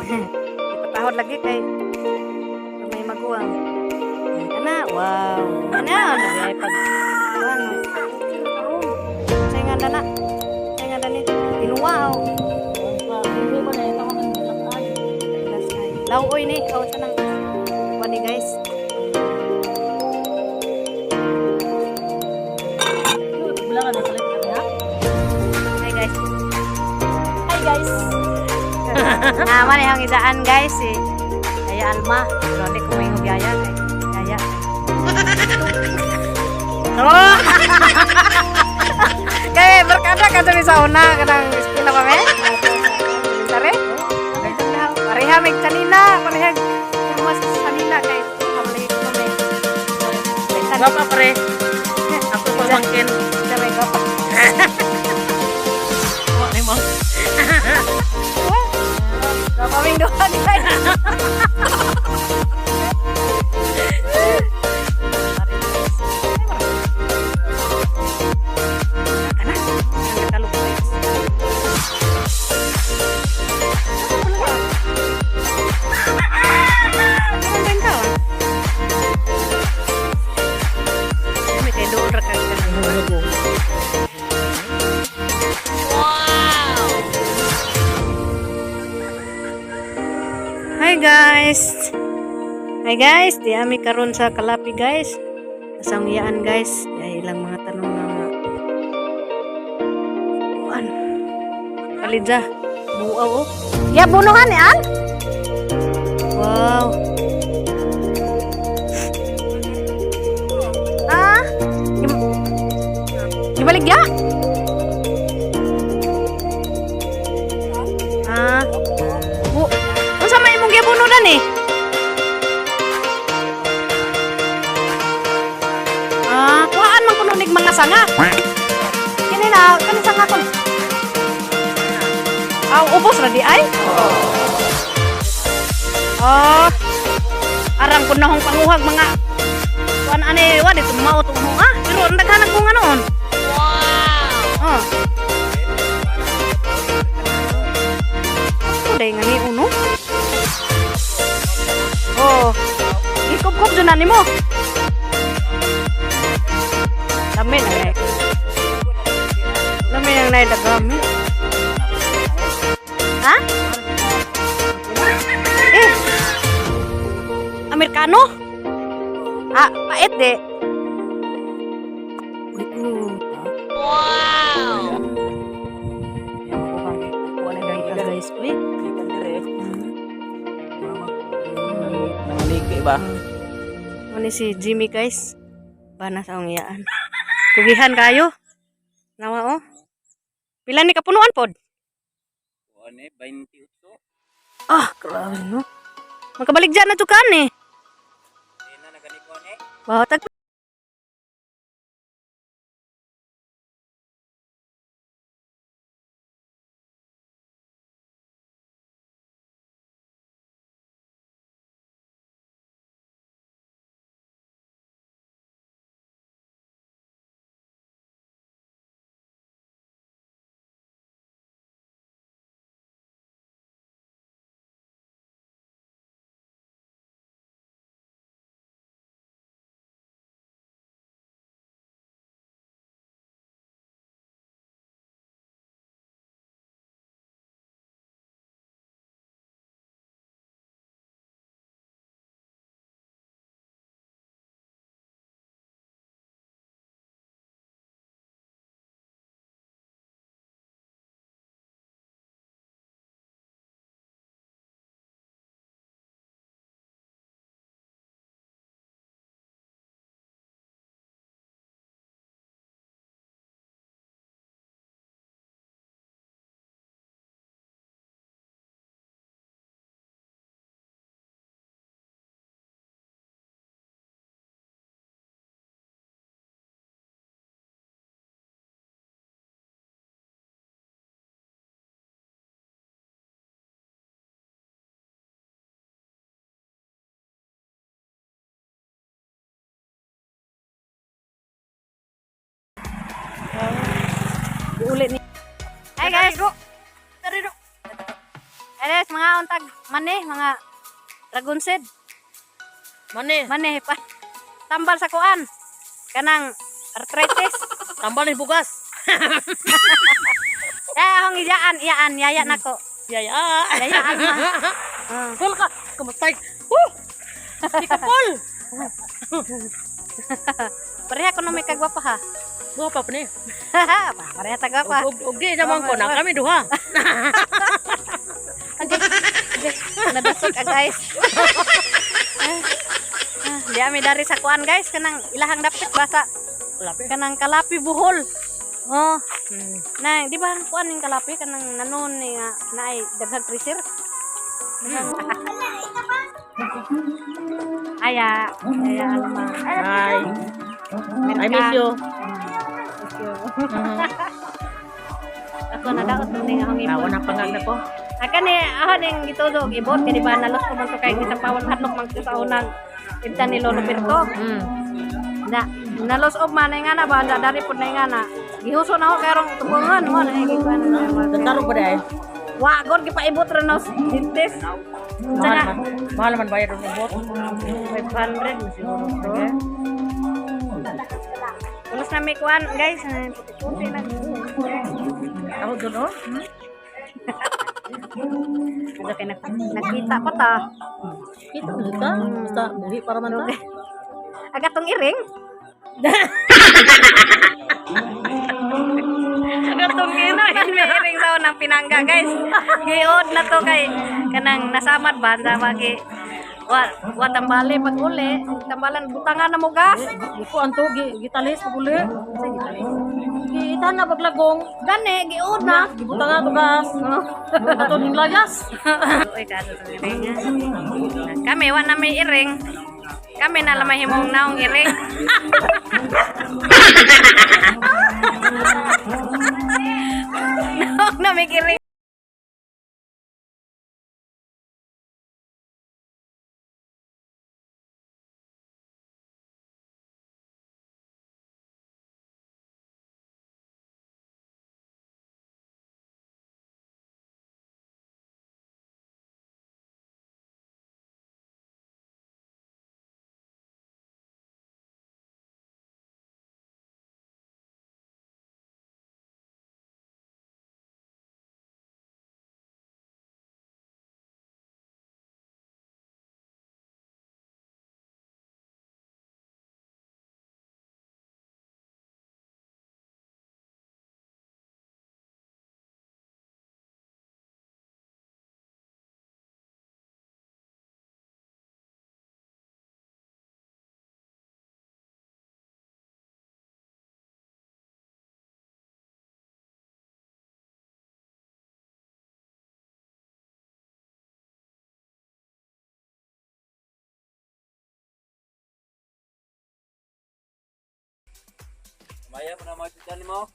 Ipatahod lagi kay may maguwang. Kana, wow. Ana, nagay pag ano. Say nga dana. Say nga dani. Inuwa. Hindi mo na ito ang lakad. Lauoy ni, aw sa nang wani guys. Wala ka na sa likod na. Hi guys. Hi guys. Naman yung idaan guys eh. Kaya Alma, pero hindi ko may magyaya. Kaya. Oh! Kaya berkada ka dun sa una, kadang eskwela pa me. Tare? Pareha may kanina, pareha mas kanina kay kamali ko me. Gapa pre. Ako pamangkin. May gapa. Oh, ni mo. Gapa ming doha guys. Hi guys, di ami karon sa Kalapi guys. Asang yaan guys, ay ilang mga tanong na kuan. Kalidja, buaw oh. Ya bunuhan yan? Wow. Ah, gibalik ya? Ah, bu, unsa may imong gibunuhan eh? Kuhaan man kuno nig mga sanga. Kini na, kani sanga kon. Ubos ra di ay? Oh. Arang kun nahong panguhag mga kuan ani wa dito mao tong pero daghanan ko nganon. Wow. Oh. Uday nga ni uno. Oh. Ikup-kup dun ani mo. Lami na ngay. Lami yang nay dagami. Ha? Eh. Amerikano? Ah, pait de. Wow. Guys, uy. Nangaliki ba? Ano si Jimmy guys? Bana sa iyaan. Kugihan kayo. Nawa oh. Pila ni kapunuan pod? Kuan 28. Ah, grabe no. Magkabaligya na to kan eh. Ina na gani kuan eh. Bahatag. Ulit ni. Hi guys. Dari do. Alis, mga untag, mani, mga dragon seed. Mani, Mani, pa. Tambal sa kuan. Kanang arthritis. tambal ni bugas. Akong iyaan, yaya nako. Yaya. Yayaan na. Pul ka. Kamatay. Di ka pul. Pareha ko na may kagwapa ha. Buha pa ni. Pareha tagwapa. Ugdi naman ko na kami duha. Nadasok ka guys. Di ami dari sa kuan guys, kanang ilahang dapit basa. Kanang kalapi buhol. Oh, na di ba kuan ning kalapi kanang nanon ni nga naay daghang treasure. Aya alma. Hi. I miss you. Ako na daot ning akong ibon. Nawan ang pangag ko. Akan ni ako ning gitudog ibon kay di ba nalos ko man to kay sa pawon hadlok man sa unang ibtan ni Lolo Berto. Na nalos og man nga na ba dari pud na nga na. Gihuso na ako karong tubungan mo na gikuan na. Tentaro ba dai? Wa god gipaibot ra nos dintes. Sana Mahal man bayar ng bot. 500 siguro to. Ulos na may kuan guys, puti na. Ako doon oh. Ada kay nakita pa ta. Kita kita. Basta buhi para man ta. Aga tong iring. Aga tong iring, may iring sa unang pinangga guys. Giod na to kay kanang nasamad ba sa magi. Wa tambali pag uli, tambalan butangan na mo gas. Iko anto gitalis pag uli. Kita na paglagong. Gani giud na. Gibutang nga to gas. Ato ning layas. Uy, kaso sa iring. Kami wa na may iring. Kami na lamay himong naong iring. Naong na may iring. Maya mo na mga mo.